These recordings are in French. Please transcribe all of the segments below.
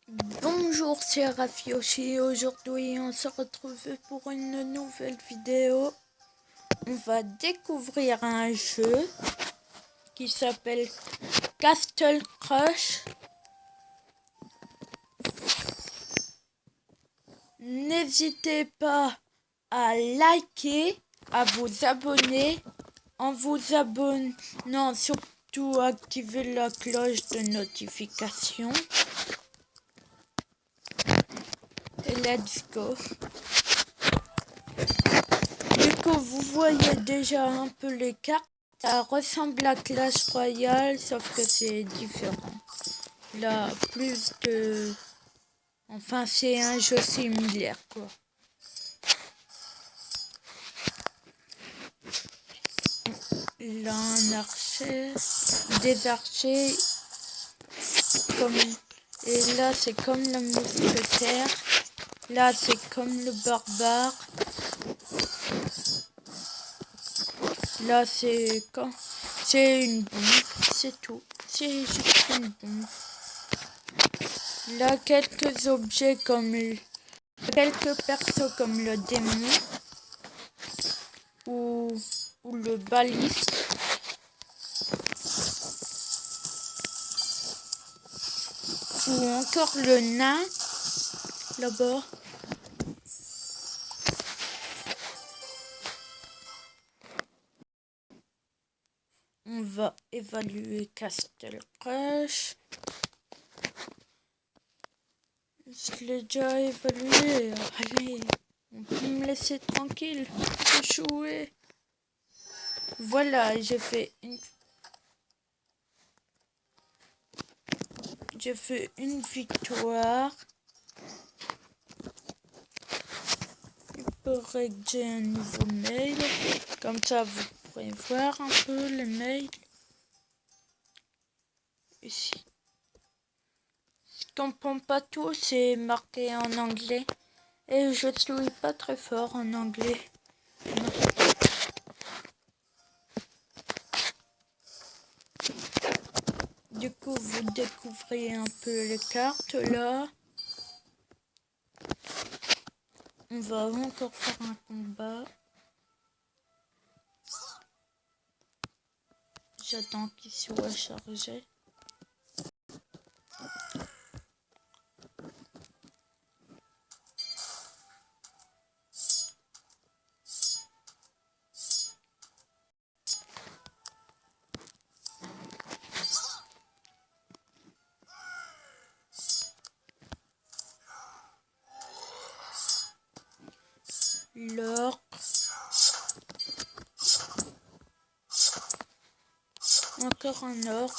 Bonjour, c'est Rafioshi. Aujourd'hui, on se retrouve pour une nouvelle vidéo. On va découvrir un jeu qui s'appelle Castle Crush. N'hésitez pas à liker, à vous abonner. En vous abonnant, surtout activez la cloche de notification. Et let's go. Du coup, vous voyez déjà un peu les cartes. Ça ressemble à Clash Royale, sauf que c'est différent. Là, plus de... Enfin, c'est un jeu similaire, quoi. Là, un archer, des archers, comme... Et là, c'est comme le mousquetaire. Là, c'est comme le barbare. Là, c'est quand... C'est une bombe, c'est tout. C'est juste une bombe. Là, quelques objets comme... Quelques persos comme le démon. Ou le baliste. Ou encore le nain. Là-bas. On va évaluer Castle Crush. Je l'ai déjà évalué. Allez, on peut me laisser tranquille. Échouer. Voilà, j'ai fait une victoire. Il paraît que j'ai un nouveau mail. Comme ça, vous pourrez voir un peu les mails. Ici. Je comprends pas tout, c'est marqué en anglais. Et je suis pas très fort en anglais. Non. Du coup, vous découvrez un peu les cartes là. On va encore faire un combat. J'attends qu'il soit chargé. L'or. Encore un or.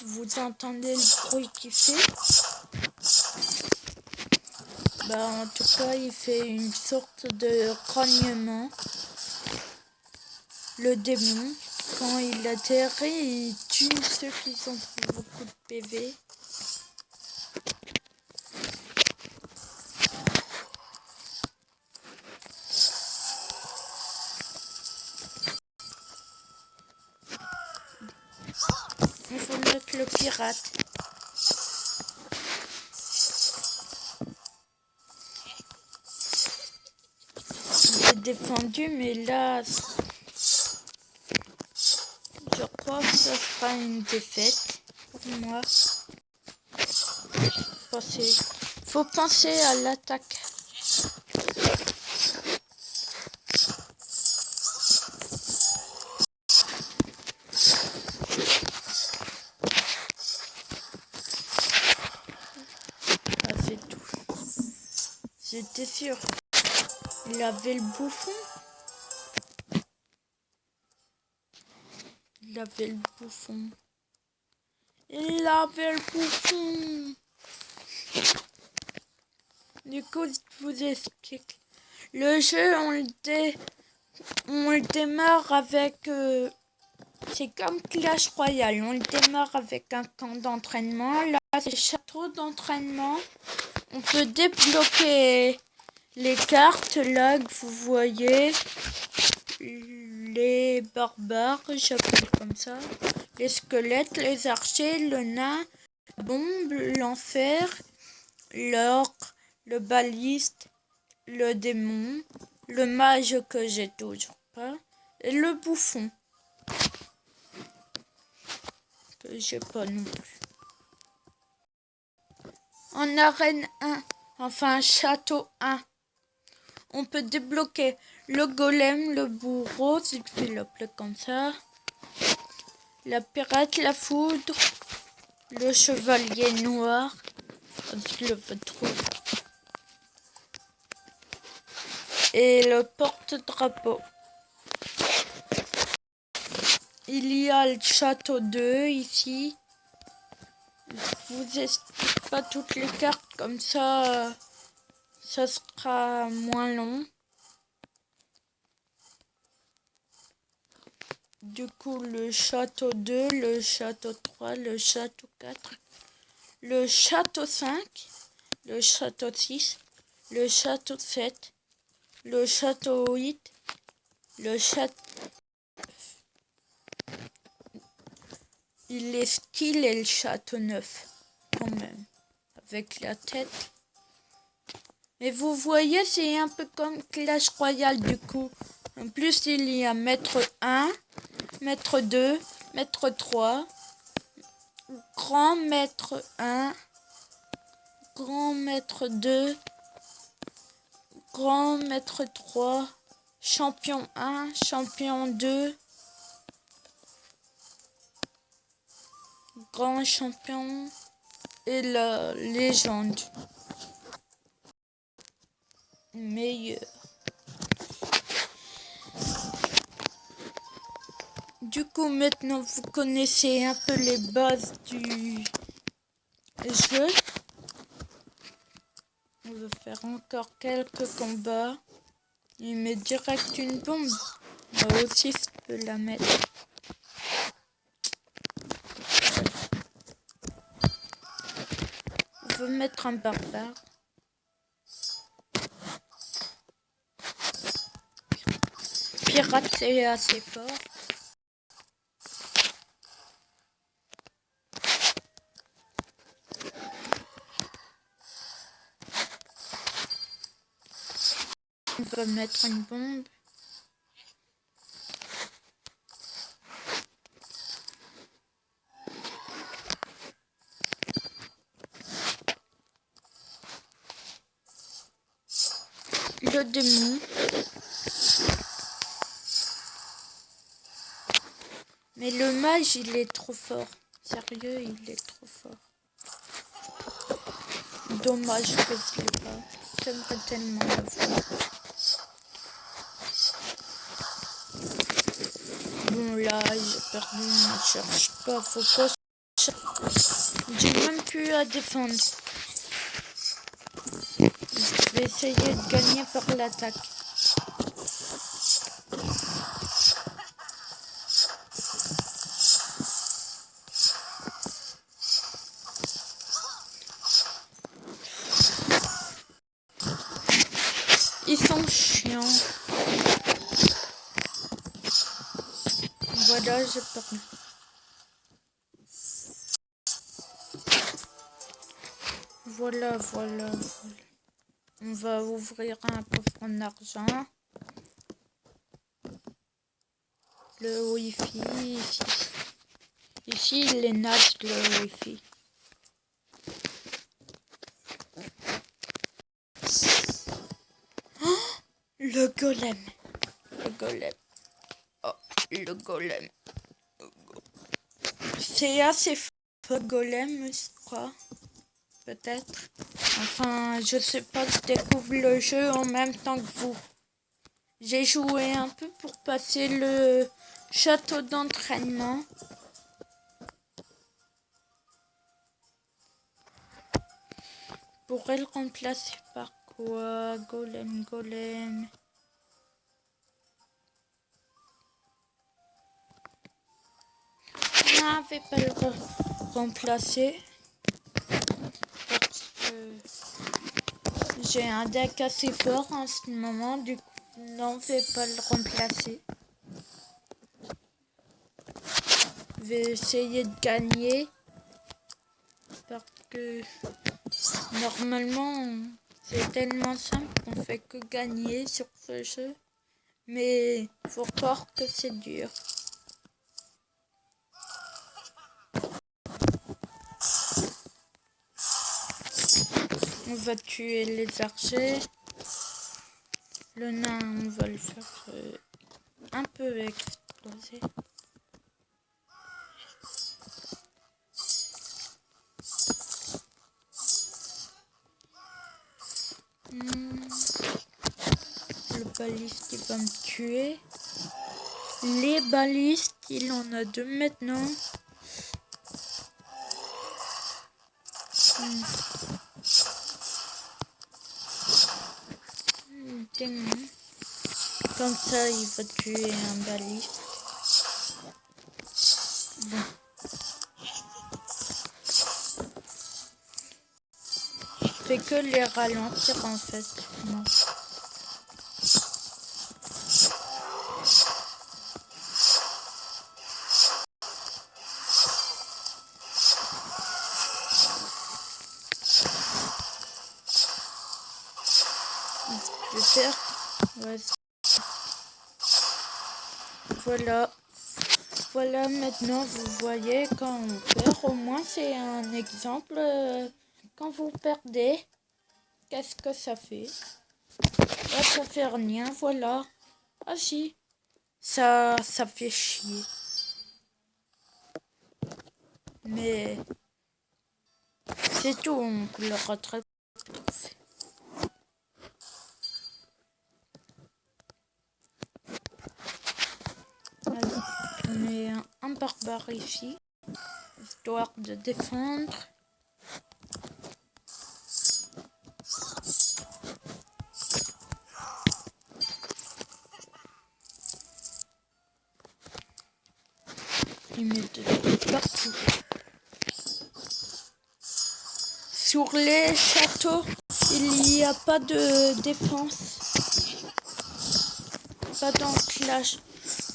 Vous entendez le bruit qu'il fait? Bah, en tout cas, il fait une sorte de grognement. Le démon, quand il atterrit, il tue ceux qui ont beaucoup de PV. Il faut mettre le pirate. J'ai défendu, mais là, je crois que ça sera une défaite pour moi. Faut penser à l'attaque. Ah, c'est tout. J'étais sûr. Il avait le bouffon. Il avait le bouffon. Il avait le bouffon. Du coup, je vous explique. Le jeu, on le démarre avec... c'est comme Clash Royale. On le démarre avec un camp d'entraînement. Là, c'est château d'entraînement. On peut débloquer les cartes là que vous voyez. Les barbares, j'appelle comme ça. Les squelettes, les archers, le nain, Bombe, l'enfer, l'orque, le baliste, le démon, le mage que j'ai toujours pas, et le bouffon que j'ai pas non plus. En arène 1, enfin château 1, on peut débloquer le golem, le bourreau, si tu l'appeler comme ça, la pirate, la foudre, le chevalier noir, je le veux trop, et le porte-drapeau. Il y a le château 2 ici. Je vous explique pas toutes les cartes, comme ça, ça sera moins long. Du coup, le château 2, le château 3, le château 4, le château 5, le château 6, le château 7, le château 8, le château... Il est stylé le château 9, quand même, avec la tête. Et vous voyez, c'est un peu comme Clash Royale du coup. En plus, il y a maître 1, maître 2, maître 3, grand maître 1, grand maître 2, grand maître 3, champion 1, champion 2, grand champion et la légende. Meilleur. Du coup, maintenant, vous connaissez un peu les bases du jeu. On va faire encore quelques combats. Il met direct une bombe. Moi aussi, je peux la mettre. On veut mettre un barbare. Pirate, c'est assez fort. On va mettre une bombe. Le démon. Mais le mage, il est trop fort. Sérieux, il est trop fort. Dommage que je l'ai pas. J'aimerais tellement l'avoir. Bon là, j'ai perdu, ne cherche pas, faut pas chercher. J'ai même plus à défendre. Je vais essayer de gagner par l'attaque. Ils sont chiants. Voilà, j'ai perdu. Voilà. On va ouvrir un coffre en argent. Le wifi ici. Ici, il est naze le wifi. Oh, le golem. Le golem. Oh, le golem. C'est assez fort, le golem, je crois. Peut-être. Enfin, je sais pas, je découvre le jeu en même temps que vous. J'ai joué un peu pour passer le château d'entraînement. Pourrait le remplacer par quoi? Golem. Non, je vais pas le remplacer. Parce que j'ai un deck assez fort en ce moment. Du coup, non, je vais pas le remplacer. Je vais essayer de gagner. parce que normalement c'est tellement simple qu'on fait que gagner sur ce jeu, mais faut croire que c'est dur. On va tuer les archers. Le nain, on va le faire un peu exploser. Le baliste, il va me tuer. Les balistes, il en a 2 maintenant. Démon. Comme ça, il va tuer un baliste. Bon. Je fais que les ralentir en fait. Non. Je vais faire... Ouais. Voilà. Voilà, maintenant vous voyez quand on perd, au moins c'est un exemple. Quand vous perdez, qu'est-ce que ça fait? Là, ça fait rien, voilà. Ah si, ça fait chier. Mais c'est tout, on peut le rattraper. Alors, on met un barbare ici, histoire de défendre. Il met de trucs partout. Sur les châteaux, il n'y a pas de défense. Pas dans Clash.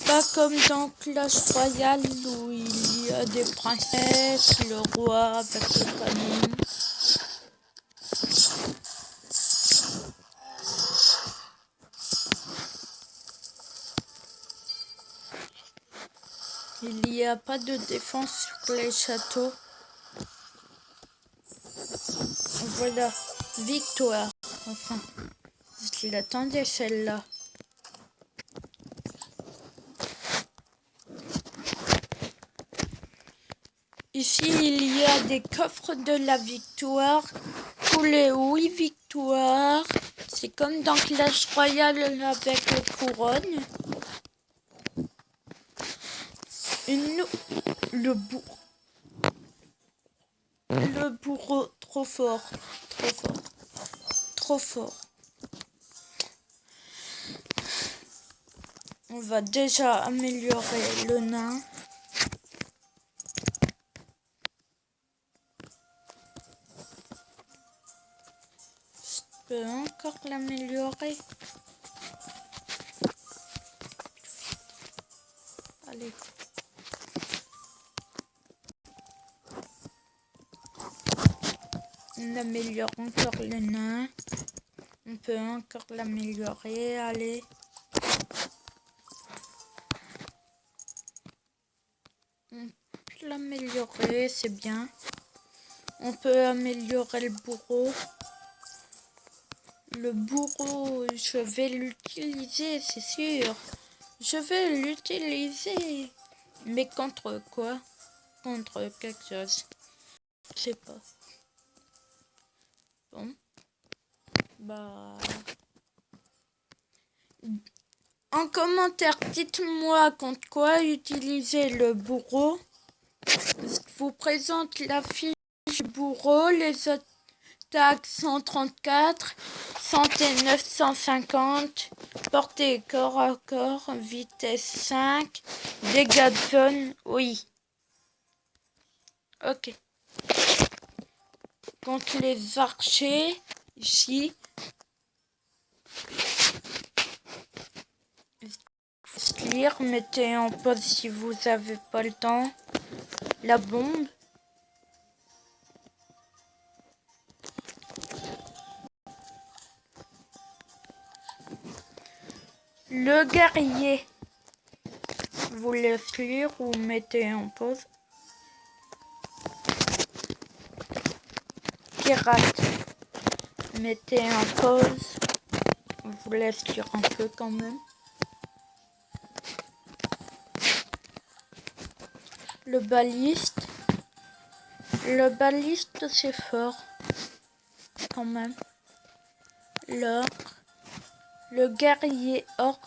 Pas comme dans Clash Royale où il y a des princesses, le roi avec le canon. Il n'y a pas de défense sur les châteaux. Voilà, victoire. Enfin, je l'attendais celle-là. Ici, il y a des coffres de la victoire. Tous les 8 victoires. C'est comme dans Clash Royale avec les couronnes. Le bourreau, trop fort. Trop fort. Trop fort. On va déjà améliorer le nain. Je peux encore l'améliorer. Allez. On améliore encore le nain. On peut encore l'améliorer. Allez. On peut l'améliorer, c'est bien. On peut améliorer le bourreau. Le bourreau, je vais l'utiliser, c'est sûr. Je vais l'utiliser. Mais contre quoi? Contre quelque chose. Je sais pas. Bon. Bah... En commentaire, dites-moi contre quoi utiliser le bourreau. Je vous présente la fiche du bourreau, les attaques 134, santé 950, portée corps à corps, vitesse 5, dégâts de zone, oui. Ok. Contre les archers, ici. Lire, mettez en pause si vous avez pas le temps. La bombe. Le guerrier. Vous laisse lire ou mettez en pause. Pirate. Mettez en pause. Vous laisse lire un peu quand même. Le baliste. Le baliste c'est fort. Quand même. L'orc. Le guerrier orc.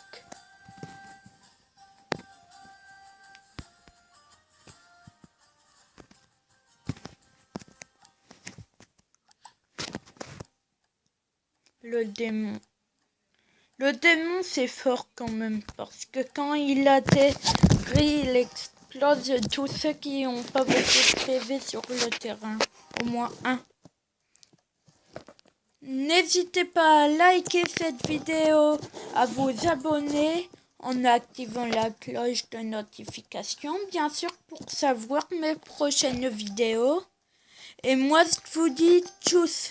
Le démon. Le démon c'est fort quand même parce que quand il atterrit, il explose tous ceux qui n'ont pas beaucoup de PV sur le terrain. Au moins un. N'hésitez pas à liker cette vidéo, à vous abonner en activant la cloche de notification, bien sûr, pour savoir mes prochaines vidéos. Et moi, je vous dis tchuss!